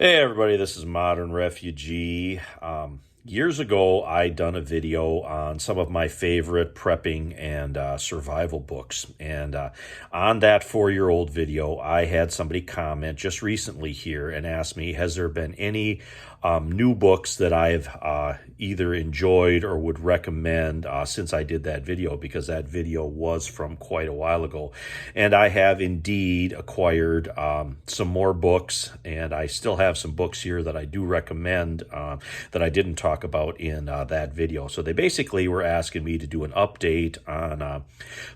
Hey everybody, this is Modern Refugee. Years ago, I done a video on some of my favorite prepping and survival books. And on that 4-year-old video, I had somebody comment just recently here and ask me, has there been any new books that I've either enjoyed or would recommend since I did that video, because that video was from quite a while ago. And I have indeed acquired some more books, and I still have some books here that I do recommend that I didn't talk about in that video. So they basically were asking me to do an update on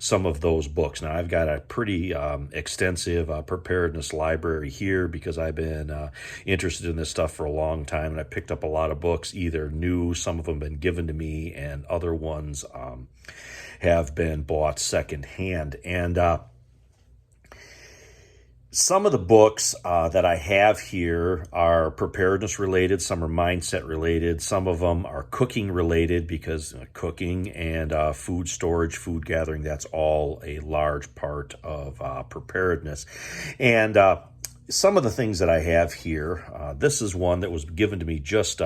some of those books. Now, I've got a pretty extensive preparedness library here because I've been interested in this stuff for a long time, and I picked up a lot of books, either new, some of them been given to me, and other ones have been bought secondhand. And some of the books that I have here are preparedness related, some are mindset related, some of them are cooking related, because cooking and food storage, food gathering, that's all a large part of preparedness. And some of the things that I have here, this is one that was given to me just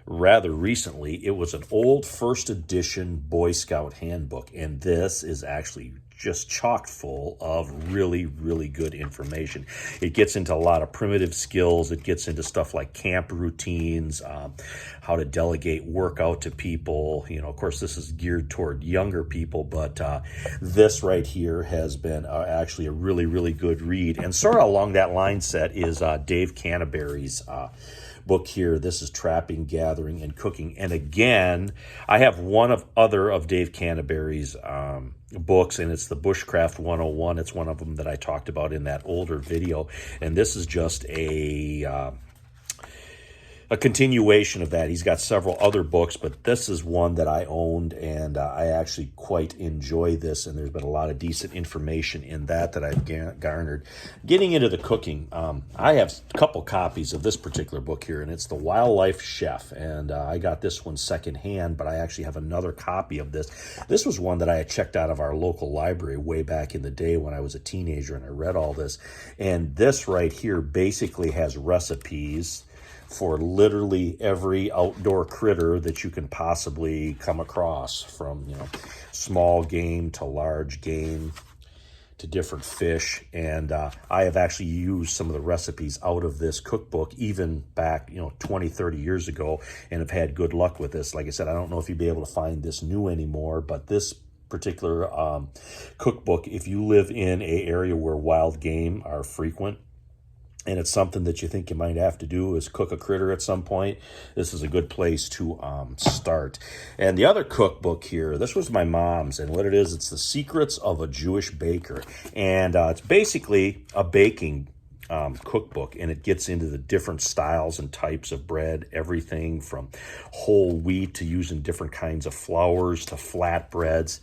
rather recently. It was an old first edition Boy Scout Handbook, and this is actually just chock full of really, really good information. It gets into a lot of primitive skills. It gets into stuff like camp routines, how to delegate work out to people. You know, of course, this is geared toward younger people, but this right here has been actually a really, really good read. And sort of along that line set is Dave Canterbury's book here. This is Trapping, Gathering, and Cooking. And again, I have one of other of Dave Canterbury's books, and it's the Bushcraft 101. It's one of them that I talked about in that older video. And this is just a continuation of that. He's got several other books, but this is one that I owned, and I actually quite enjoy this, and there's been a lot of decent information in that I've garnered. Getting into the cooking, I have a couple copies of this particular book here, and it's The Wildlife Chef, and I got this one secondhand, but I actually have another copy of this. This was one that I had checked out of our local library way back in the day when I was a teenager, and I read all this. And this right here basically has recipes for literally every outdoor critter that you can possibly come across, from, you know, small game to large game to different fish. And I have actually used some of the recipes out of this cookbook even back, 20, 30 years ago, and have had good luck with this. Like I said, I don't know if you'd be able to find this new anymore, but this particular cookbook, if you live in an area where wild game are frequent, and it's something that you think you might have to do, is cook a critter at some point, this is a good place to start. And the other cookbook here, this was my mom's, and what it is, it's The Secrets of a Jewish Baker. And it's basically a baking cookbook, and it gets into the different styles and types of bread, everything from whole wheat to using different kinds of flours to flatbreads.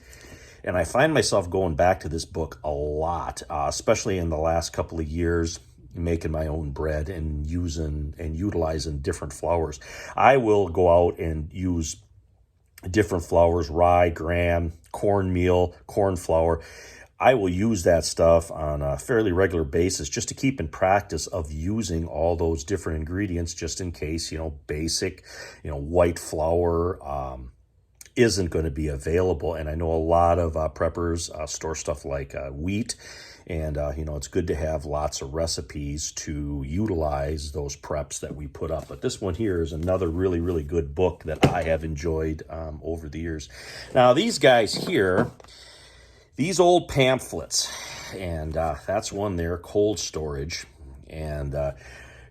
And I find myself going back to this book a lot, especially in the last couple of years, making my own bread and using and utilizing different flours. I will go out and use different flours: rye, gram, cornmeal, corn flour. I will use that stuff on a fairly regular basis just to keep in practice of using all those different ingredients, just in case, basic, white flour isn't going to be available. And I know a lot of preppers store stuff like wheat, and it's good to have lots of recipes to utilize those preps that we put up. But this one here is another really, really good book that I have enjoyed over the years. Now, these guys here, these old pamphlets, and that's one there, Cold Storage, and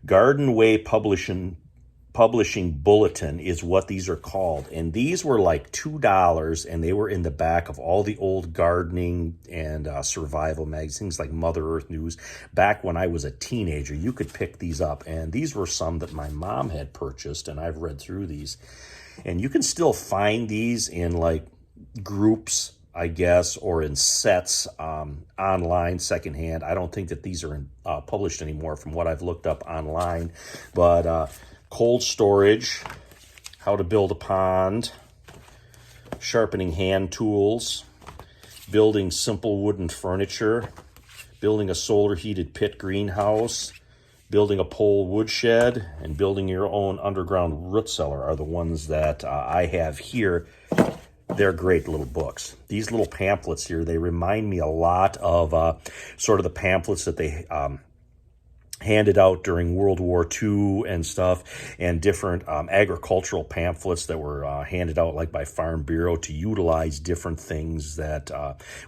Garden Way Publishing Bulletin is what these are called. And these were like $2, and they were in the back of all the old gardening and survival magazines like Mother Earth News. Back when I was a teenager, you could pick these up, and these were some that my mom had purchased, and I've read through these. And you can still find these in like groups, I guess, or in sets online secondhand. I don't think that these are published anymore from what I've looked up online, but Cold Storage, How to Build a Pond, Sharpening Hand Tools, Building Simple Wooden Furniture, Building a Solar Heated Pit Greenhouse, Building a Pole Woodshed and Building Your Own Underground Root Cellar are the ones that I have here. They're great little books. These little pamphlets here, they remind me a lot of sort of the pamphlets that they handed out during World War II and stuff, and different agricultural pamphlets that were handed out like by Farm Bureau to utilize different things that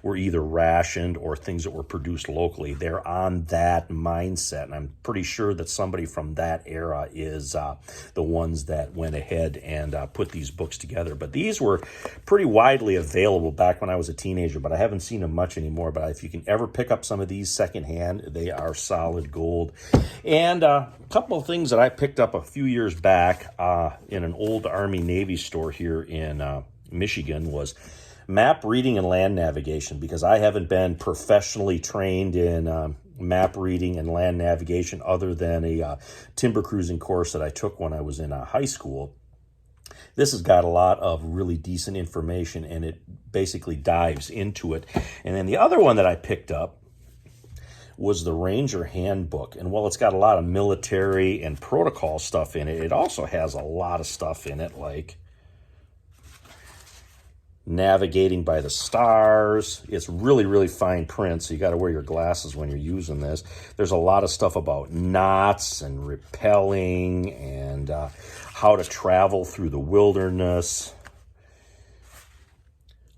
were either rationed or things that were produced locally. They're on that mindset, and I'm pretty sure that somebody from that era is the ones that went ahead and put these books together. But these were pretty widely available back when I was a teenager, but I haven't seen them much anymore. But if you can ever pick up some of these secondhand, they are solid gold. And a couple of things that I picked up a few years back in an old Army-Navy store here in Michigan was map reading and land navigation, because I haven't been professionally trained in map reading and land navigation other than a timber cruising course that I took when I was in high school. This has got a lot of really decent information, and it basically dives into it. And then the other one that I picked up was the Ranger Handbook. And while it's got a lot of military and protocol stuff in it, it also has a lot of stuff in it like navigating by the stars. It's really, really fine print, so you got to wear your glasses when you're using this. There's a lot of stuff about knots and rappelling and how to travel through the wilderness.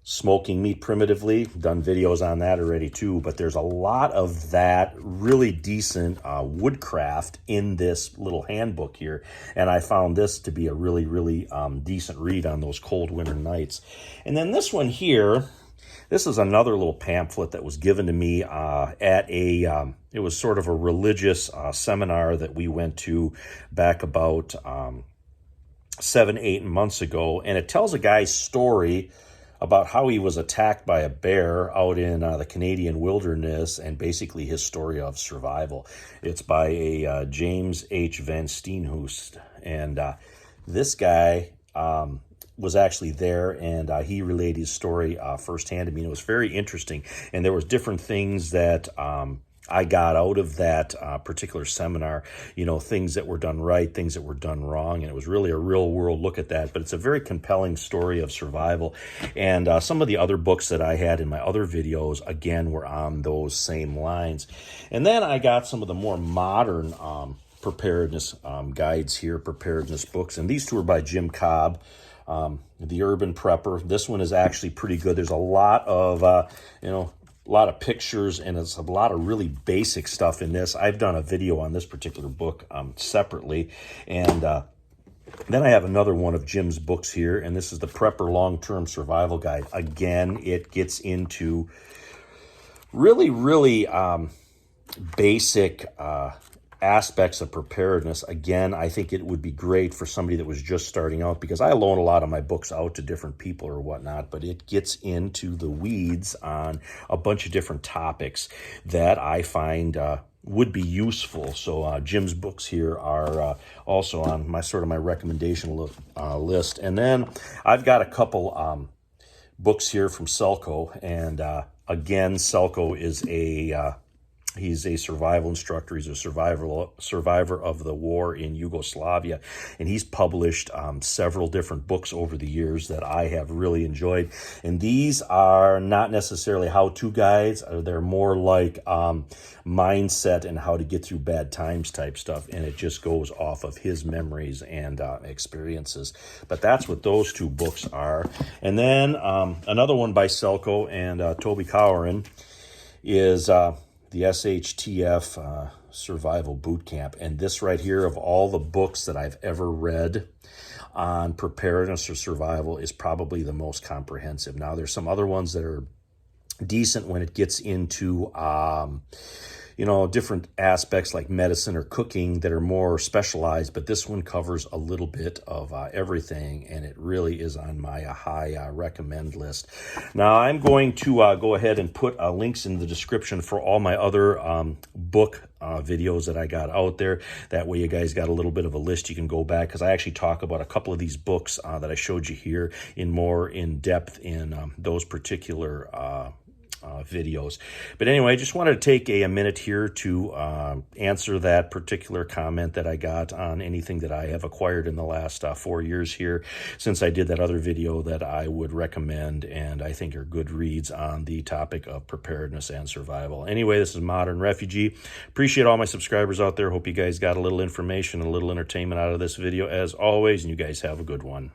Smoking meat primitively, done videos on that already too, but there's a lot of that really decent woodcraft in this little handbook here, and I found this to be a really, really decent read on those cold winter nights. And then this one here, this is another little pamphlet that was given to me at a, it was sort of a religious seminar that we went to back about 7-8 months ago, and it tells a guy's story about how he was attacked by a bear out in the Canadian wilderness, and basically his story of survival. It's by a James H. Van Steenhoost, and this guy was actually there, and he relayed his story firsthand to me, and it was very interesting. And there was different things that I got out of that particular seminar, you know, things that were done right, things that were done wrong, and it was really a real world look at that. But it's a very compelling story of survival. And some of the other books that I had in my other videos, again, were on those same lines. And then I got some of the more modern preparedness guides here, preparedness books, and these two are by Jim Cobb. The Urban Prepper. This one is actually pretty good. There's a lot of, a lot of pictures, and it's a lot of really basic stuff in this. I've done a video on this particular book separately, and then I have another one of Jim's books here, and this is the Prepper Long-Term Survival Guide. Again, it gets into really, really basic aspects of preparedness. Again, I think it would be great for somebody that was just starting out, because I loan a lot of my books out to different people or whatnot, but it gets into the weeds on a bunch of different topics that I find would be useful. So Jim's books here are also on my recommendation list. And then I've got a couple books here from Selco, and again, Selco is he's a survival instructor. He's a survivor of the war in Yugoslavia, and he's published several different books over the years that I have really enjoyed. And these are not necessarily how-to guides. They're more like mindset and how to get through bad times type stuff, and it just goes off of his memories and experiences. But that's what those two books are. And then another one by Selco and Toby Cowern is the SHTF Survival Boot Camp. And this right here, of all the books that I've ever read on preparedness or survival, is probably the most comprehensive. Now, there's some other ones that are decent when it gets into different aspects like medicine or cooking that are more specialized, but this one covers a little bit of everything, and it really is on my high recommend list. Now, I'm going to go ahead and put links in the description for all my other book videos that I got out there. That way you guys got a little bit of a list you can go back, because I actually talk about a couple of these books that I showed you here in more in depth in those particular videos. But anyway, I just wanted to take a minute here to answer that particular comment that I got on anything that I have acquired in the last 4 years here, since I did that other video that I would recommend and I think are good reads on the topic of preparedness and survival. Anyway, this is Modern Refugee. Appreciate all my subscribers out there. Hope you guys got a little information, a little entertainment out of this video as always, and you guys have a good one.